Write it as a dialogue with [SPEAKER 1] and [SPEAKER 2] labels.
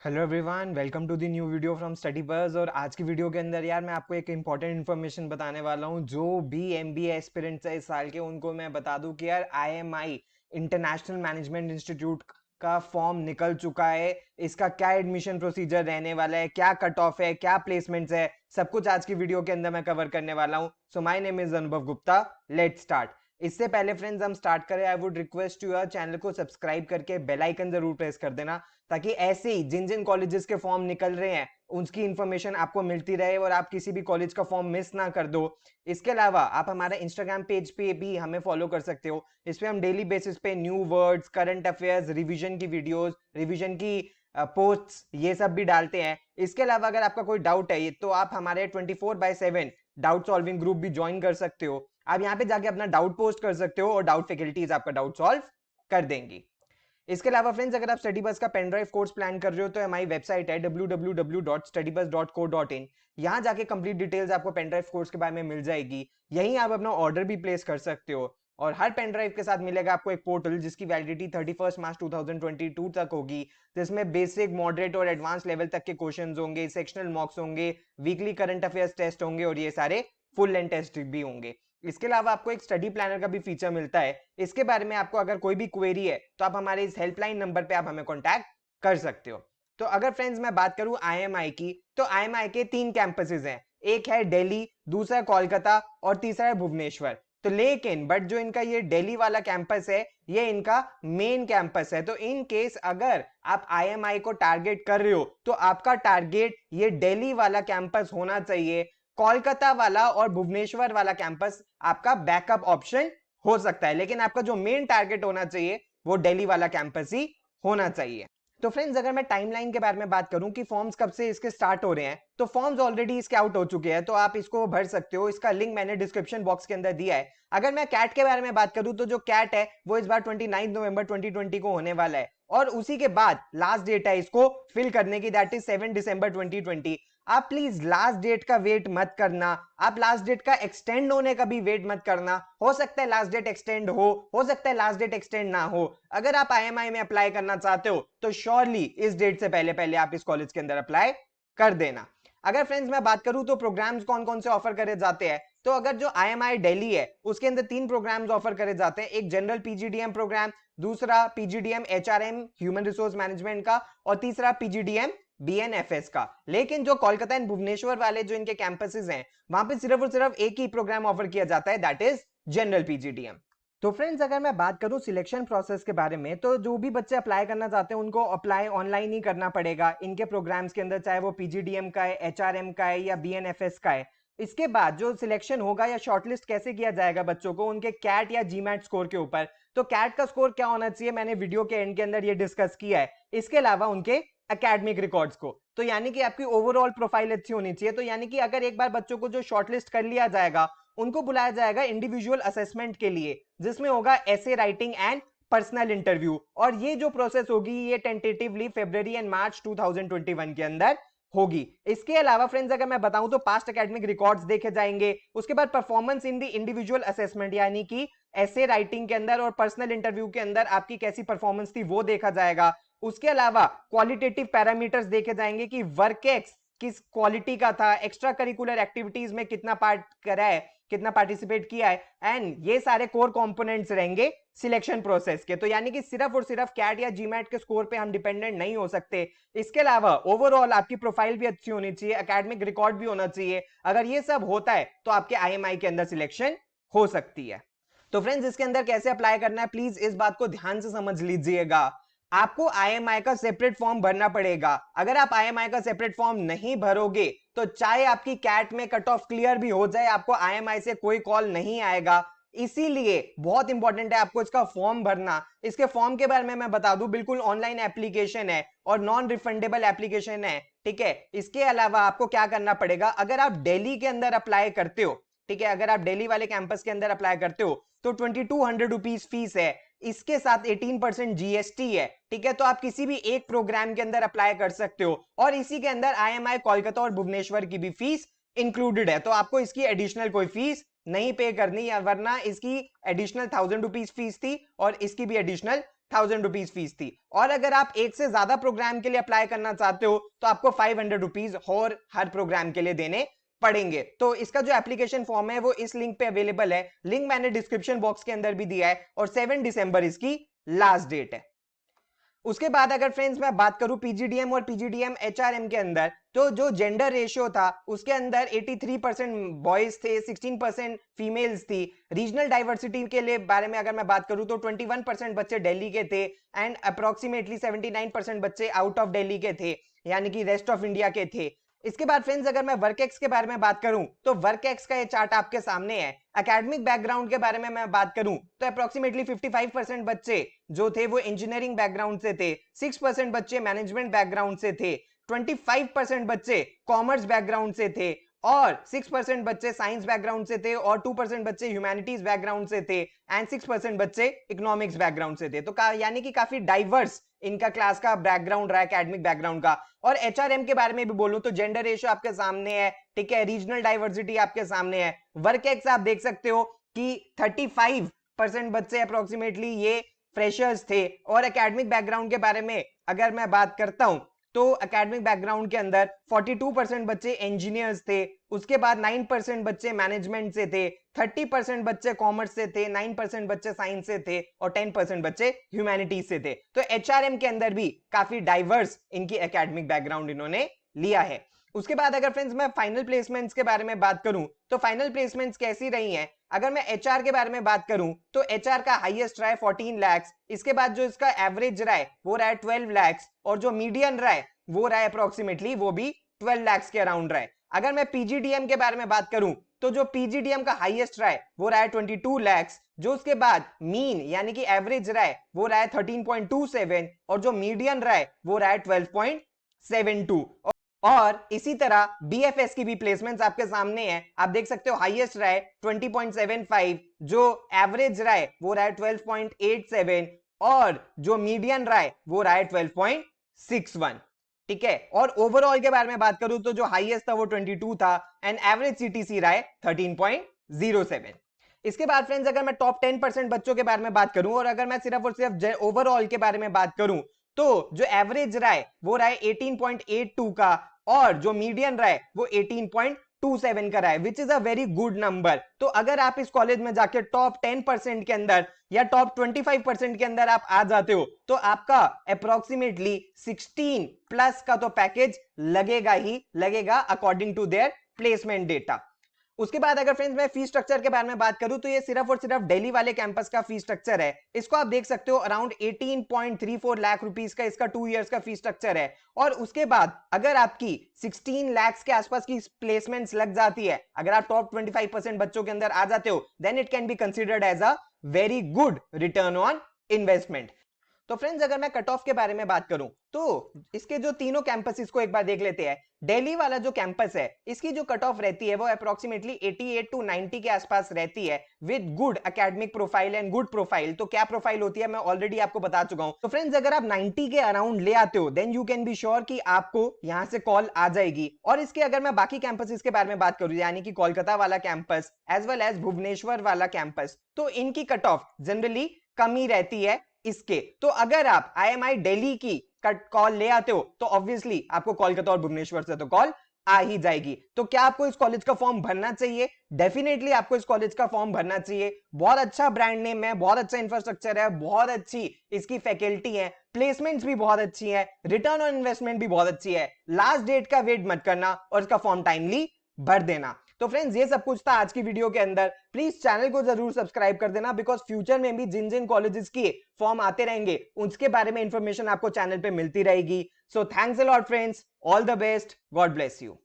[SPEAKER 1] Hello everyone, welcome to the new video from Study Buzz. और आज की video के अंदर यार मैं आपको एक इंपॉर्टेंट इन्फॉर्मेशन बताने वाला हूँ। जो भी एमबीए एस्पिरेंट्स है इस साल के, उनको मैं बता दूं कि यार आईएमआई इंटरनेशनल मैनेजमेंट इंस्टीट्यूट का फॉर्म निकल चुका है। इसका क्या एडमिशन प्रोसीजर रहने वाला है, क्या कट ऑफ है, क्या प्लेसमेंट्स है, सब कुछ आज की वीडियो के अंदर मैं कवर करने वाला हूँ। सो माय नेम इज अनुभव गुप्ता। Let's start. इससे पहले फ्रेंड्स हम स्टार्ट करें, I would request you channel को सब्सक्राइब करके बेल आइकन जरूर प्रेस कर देना, ताकि ऐसे ही जिन जिन कॉलेजेस के फॉर्म निकल रहे हैं उसकी इंफॉर्मेशन आपको मिलती रहे और आप किसी भी कॉलेज का फॉर्म मिस ना कर दो। इसके अलावा आप हमारा इंस्टाग्राम पेज पे भी हमें फॉलो कर सकते हो। इस पे हम डेली बेसिस पे new words, current affairs, revision की वीडियोस, रिवीजन की पोस्ट्स, ये सब भी डालते हैं। इसके अलावा अगर आपका कोई डाउट है तो आप हमारे 24/7 डाउट सॉल्विंग ग्रुप भी ज्वाइन कर सकते हो। आप यहाँ पे जाके अपना डाउट पोस्ट कर सकते हो और डाउट फैकल्टीज आपका डाउट सॉल्व कर देंगी। इसके अलावा फ्रेंड्स, अगर आप स्टडी बस का पेन ड्राइव कोर्स प्लान कर रहे हो तो हमारी वेबसाइट है www.studybus.co.in। यहाँ जाके कंप्लीट डिटेल्स आपको पेन ड्राइव कोर्स के बारे में मिल जाएगी। यहीं आप अपना ऑर्डर भी प्लेस कर सकते हो। और हर पेन ड्राइव के साथ मिलेगा आपको एक पोर्टल जिसकी वैलिडिटी 31 मार्च 2022 तक होगी, जिसमें बेसिक, मॉडरेट और एडवांस लेवल तक के क्वेश्चंस होंगे, सेक्शनल मॉक्स होंगे, वीकली करंट अफेयर्स टेस्ट होंगे और ये सारे फुल लेंथ टेस्ट भी होंगे। इसके अलावा आपको एक स्टडी प्लानर का भी फीचर मिलता है। इसके बारे में आपको अगर कोई भी क्वेरी है तो आप हमारे इस हेल्पलाइन नंबर पे आप हमें कांटेक्ट कर सकते हो। तो अगर फ्रेंड्स मैं बात करूं आईएमआई की, तो आईएमआई के 3 कैंपसेस हैं। एक है दिल्ली, दूसरा है कोलकाता और तीसरा है भुवनेश्वर। तो लेकिन बट जो इनका ये दिल्ली वाला कैंपस है, ये इनका मेन कैंपस है। तो इन केस अगर आप आईएमआई को टारगेट कर रहे हो तो आपका टारगेट ये दिल्ली वाला कैंपस होना चाहिए। कोलकाता वाला और भुवनेश्वर वाला कैंपस आपका बैकअप ऑप्शन हो सकता है, लेकिन आपका जो मेन टारगेट होना चाहिए वो दिल्ली वाला कैंपस ही होना चाहिए। तो फ्रेंड्स, अगर मैं टाइमलाइन के बारे में बात करूं कि फॉर्म्स कब से इसके स्टार्ट हो रहे हैं, तो फॉर्म्स ऑलरेडी इसके आउट हो चुके हैं, तो आप इसको भर सकते हो। इसका लिंक मैंने डिस्क्रिप्शन बॉक्स के अंदर दिया है। अगर मैं कैट के बारे में बात करूं तो जो कैट है वो इस बार 29 नवंबर 2020 को होने वाला है, और उसी के बाद लास्ट डेट है इसको फिल करने की, दैट इज 7 दिसंबर 2020। आप प्लीज लास्ट डेट का वेट मत करना, आप लास्ट डेट का एक्सटेंड होने का भी वेट मत करना। हो सकता है लास्ट डेट एक्सटेंड हो सकता है लास्ट डेट एक्सटेंड ना हो। अगर आप आईएमआई में अप्लाई करना चाहते हो तो श्योरली इस डेट से पहले पहले आप इस कॉलेज के अंदर अप्लाई कर देना। अगर फ्रेंड्स मैं बात करूं तो प्रोग्राम्स कौन कौन से ऑफर करे जाते हैं, तो अगर जो आईएमआई दिल्ली है उसके अंदर 3 प्रोग्राम्स ऑफर करे जाते हैं। एक जनरल पीजीडीएम प्रोग्राम, दूसरा PGDM HRM human resource management का, और तीसरा पीजीडीएम बीएनएफएस का। लेकिन जो कोलकाता एंड भुवनेश्वर वाले जो इनके कैंपसेस हैं, वहां पे सिर्फ और सिर्फ एक ही प्रोग्राम ऑफर किया जाता है, दैट इज जनरल पीजीडीएम। तो फ्रेंड्स, अगर मैं बात करूं सिलेक्शन प्रोसेस के बारे में, तो जो भी बच्चे अप्लाई करना चाहते हैं उनको अप्लाई ऑनलाइन ही करना पड़ेगा इनके प्रोग्राम्स के अंदर, चाहे वो पीजीडीएम का है, एचआरएम का है या बीएनएफएस का है। इसके बाद जो सिलेक्शन होगा या शॉर्टलिस्ट कैसे किया जाएगा बच्चों को, उनके कैट या जीमैट स्कोर के ऊपर। तो कैट का स्कोर क्या होना चाहिए, मैंने वीडियो के एंड के अंदर ये डिस्कस किया है। इसके अलावा उनके एकेडमिक रिकॉर्ड्स को, तो यानी कि आपकी ओवरऑल प्रोफाइल अच्छी होनी चाहिए। तो यानी कि अगर एक बार बच्चों को जो शॉर्टलिस्ट कर लिया जाएगा, उनको बुलाया जाएगा इंडिविजुअल असेसमेंट के लिए, जिसमें होगा essay writing and personal interview. और ये जो प्रोसेस होगी ये टेंटेटिवली फरवरी एंड मार्च 2021 के अंदर होगी। इसके अलावा फ्रेंड्स, अगर मैं बताऊं तो पास्ट एकेडमिक रिकॉर्ड्स देखे जाएंगे। उसके बाद performance in the individual assessment, यानी कि एसे राइटिंग के अंदर और पर्सनल इंटरव्यू के अंदर आपकी कैसी परफॉर्मेंस थी वो देखा जाएगा। उसके अलावा क्वालिटेटिव पैरामीटर्स देखे जाएंगे कि वर्क एक्स किस क्वालिटी का था, एक्स्ट्रा करिकुलर एक्टिविटीज में कितना पार्ट करा है, कितना पार्टिसिपेट किया है, एंड ये सारे कोर कंपोनेंट्स रहेंगे सिलेक्शन प्रोसेस के। तो यानी कि सिर्फ और सिर्फ कैट या जीमैट के स्कोर पे हम डिपेंडेंट नहीं हो सकते। इसके अलावा ओवरऑल आपकी प्रोफाइल भी अच्छी होनी चाहिए, एकेडमिक रिकॉर्ड भी होना चाहिए। अगर ये सब होता है तो आपके आईएमआई के अंदर सिलेक्शन हो सकती है। तो फ्रेंड्स, इसके अंदर कैसे अप्लाई करना है, प्लीज इस बात को ध्यान से समझ लीजिएगा। आपको आईएमआई का सेपरेट फॉर्म भरना पड़ेगा। अगर आप आईएमआई का सेपरेट फॉर्म नहीं भरोगे तो चाहे आपकी कैट में कट ऑफ क्लियर भी हो जाए, आपको आईएमआई से कोई कॉल नहीं आएगा। इसीलिए बहुत इंपॉर्टेंट है आपको इसका फॉर्म भरना। इसके फॉर्म के बारे में मैं बता दूं, बिल्कुल ऑनलाइन एप्लीकेशन है और नॉन रिफंडेबल एप्लीकेशन है, ठीक है। इसके अलावा आपको क्या करना पड़ेगा, अगर आप दिल्ली के अंदर अप्लाई करते हो, ठीक है, अगर आप दिल्ली वाले कैंपस के अंदर अप्लाई करते हो तो 2200 रुपीज फीस है। इसके साथ 18% जीएसटी है, ठीक है। तो आप किसी भी एक प्रोग्राम के अंदर अप्लाई कर सकते हो, और इसी के अंदर आईएमआई कोलकाता और भुवनेश्वर की भी फीस इंक्लूडेड है। तो आपको इसकी एडिशनल कोई फीस नहीं पे करनी है, वरना इसकी एडिशनल 1000 रुपीज फीस थी और इसकी भी एडिशनल 1000 रुपीज फीस थी। और अगर आप एक से ज्यादा प्रोग्राम के लिए अप्लाई करना चाहते हो तो आपको 500 रुपीज और हर प्रोग्राम के लिए देने पड़ेंगे। तो इसका जो एप्लीकेशन फॉर्म है वो इस लिंक पे अवेलेबल है, लिंक मैंने डिस्क्रिप्शन बॉक्स के अंदर भी दिया है, और 7 दिसंबर इसकी लास्ट डेट है। उसके बाद अगर फ्रेंड्स मैं बात करूं पीजीडीएम और पीजीडीएम एचआरएम के अंदर, तो जो जेंडर रेशियो था उसके अंदर 83% बॉयज थे, 16% फीमेल्स थी। रीजनल डाइवर्सिटी के लिए बारे में अगर मैं बात करूं तो 21% बच्चे दिल्ली के थे एंड अप्रोक्सीमेटली 79% बच्चे आउट ऑफ दिल्ली के थे, यानी कि रेस्ट ऑफ इंडिया के थे। इसके बाद फ्रेंड्स अगर मैं वर्क एक्स के बारे में बात करूं तो वर्क एक्स का ये चार्ट आपके सामने है। एकेडमिक बैकग्राउंड के बारे में मैं बात करूं तो अप्रोक्सीमेटली 55% बच्चे जो थे वो इंजीनियरिंग बैकग्राउंड से थे, 6% बच्चे मैनेजमेंट बैकग्राउंड से थे, 25% बच्चे कॉमर्स बैकग्राउंड से थे, और 6% बच्चे साइंस बैकग्राउंड से थे, और 2% बच्चे ह्यूमैनिटीज बैकग्राउंड से थे, एंड 6% बच्चे इकोनॉमिक्स बैकग्राउंड से थे। तो यानी कि काफी डाइवर्स इनका क्लास का बैकग्राउंड रहा, एकेडमिक बैकग्राउंड का। और एचआरएम के बारे में भी बोलूं तो जेंडर रेशियो आपके सामने है, ठीक है, रीजनल डाइवर्सिटी आपके सामने है। वर्क एक्स आप देख सकते हो कि 35% बच्चे अप्रोक्सीमेटली ये फ्रेशर्स थे। और एकेडमिक बैकग्राउंड के बारे में अगर मैं बात करता हूं तो एकेडमिक बैकग्राउंड के अंदर 42% बच्चे इंजीनियर्स थे, उसके बाद 9% बच्चे मैनेजमेंट से थे, 30% बच्चे कॉमर्स से थे, 9% बच्चे साइंस से थे, और 10% बच्चे ह्यूमैनिटीज से थे। तो एचआरएम के अंदर भी काफी डाइवर्स इनकी एकेडमिक बैकग्राउंड इन्होंने लिया है। उसके बाद अगर फ्रेंड्स मैं फाइनल प्लेसमेंट्स के बारे में बात करूं तो फाइनल प्लेसमेंट्स कैसी रही हैं। अगर मैं एचआर के बारे में बात करूं तो एचआर का हाईएस्ट रहा है 14 लाख, इसके बाद जो इसका एवरेज रहा है वो रहा है 12 लाख, और जो मीडियन रहा है वो रहा है अप्रोक्सीमेटली वो भी 12 लाख के अराउंड रहा है। अगर मैं पीजीडीएम के बारे में बात करूं तो जो पीजीडीएम का हाईएस्ट रहा है वो रहा है 22 लाख, जो उसके बाद मीन यानी कि एवरेज रहा है वो रहा है 13.27, और जो मीडियन रहा है वो रहा है 12.72। और इसी तरह बीएफएस की भी प्लेसमेंट्स आपके सामने है, आप देख सकते हो हाईएस्ट रहा है 20.75, जो एवरेज रहा है वो रहा है 12.87, और जो मीडियन रहा है वो रहा है 12.61, ठीक है। और ओवरऑल के बारे में बात करूं तो जो हाईएस्ट था वो 22 था एंड एवरेज सीटीसी रहा है 13.07। इसके बाद फ्रेंड्स अगर मैं टॉप 10% बच्चों के बारे में बात करूं, और अगर मैं सिर्फ और सिर्फ ओवरऑल के बारे में बात करूं तो जो एवरेज रहा है वो रहा है 18.82 का, और जो मीडियन रहा है वो 18.27 का रहा है, which is a very good number. तो अगर आप इस कॉलेज में जाके टॉप 10% के अंदर या टॉप 25% के अंदर आप आ जाते हो तो आपका अप्रोक्सीमेटली 16 प्लस का तो पैकेज लगेगा ही लगेगा according to their placement data. उसके बाद अगर फ्रेंड्स मैं फीस स्ट्रक्चर के बारे में बात करूं तो ये सिर्फ और सिर्फ दिल्ली वाले कैंपस का फीस स्ट्रक्चर है। इसको आप देख सकते हो अराउंड 18.34 लाख रुपीस का इसका 2 इयर्स का फीस स्ट्रक्चर है। और उसके बाद अगर आपकी 16 लाख के आसपास की प्लेसमेंट्स लग जाती है, अगर आप टॉप 25% बच्चों के अंदर आ जाते हो, then it can be considered as a very good return on investment. तो फ्रेंड्स अगर मैं कट ऑफ के बारे में बात करूं तो इसके जो तीनों कैंपस को एक बार देख लेते हैं। दिल्ली वाला जो कैंपस है इसकी जो कट ऑफ रहती है वो अप्रोक्सीमेटली 88 टू 90 के आसपास रहती है, with good academic profile and good profile. तो क्या प्रोफाइल होती है मैं ऑलरेडी आपको बता चुका हूं। तो फ्रेंड्स अगर आप 90 के अराउंड ले आते हो then you can be sure कि आपको यहां से कॉल आ जाएगी। और इसके अगर मैं बाकी कैंपस के बारे में बात करूं, यानी कि कोलकाता वाला campus as well as Bhubaneswar वाला कैंपस, तो इनकी कट ऑफ जनरली कम ही रहती है इसके। तो अगर आप आईएमआई दिल्ली की कॉल ले आते हो तो ऑब्वियसली आपको कोलकाता और भुवनेश्वर से तो कॉल आ ही जाएगी। तो क्या आपको इस कॉलेज का फॉर्म भरना चाहिए? डेफिनेटली आपको इस कॉलेज का फॉर्म भरना चाहिए। बहुत अच्छा ब्रांड नेम है, बहुत अच्छा इंफ्रास्ट्रक्चर है, बहुत अच्छी इसकी फैकल्टी है, प्लेसमेंट्स भी बहुत अच्छी है, रिटर्न ऑन इन्वेस्टमेंट भी बहुत अच्छी है। लास्ट डेट का वेट मत करना और इसका फॉर्म टाइमली भर देना। तो फ्रेंड्स ये सब कुछ था आज की वीडियो के अंदर। प्लीज चैनल को जरूर सब्सक्राइब कर देना, बिकॉज फ्यूचर में भी जिन जिन कॉलेजेस की फॉर्म आते रहेंगे उसके बारे में इंफॉर्मेशन आपको चैनल पे मिलती रहेगी। So thanks a lot friends, all the best, God bless you.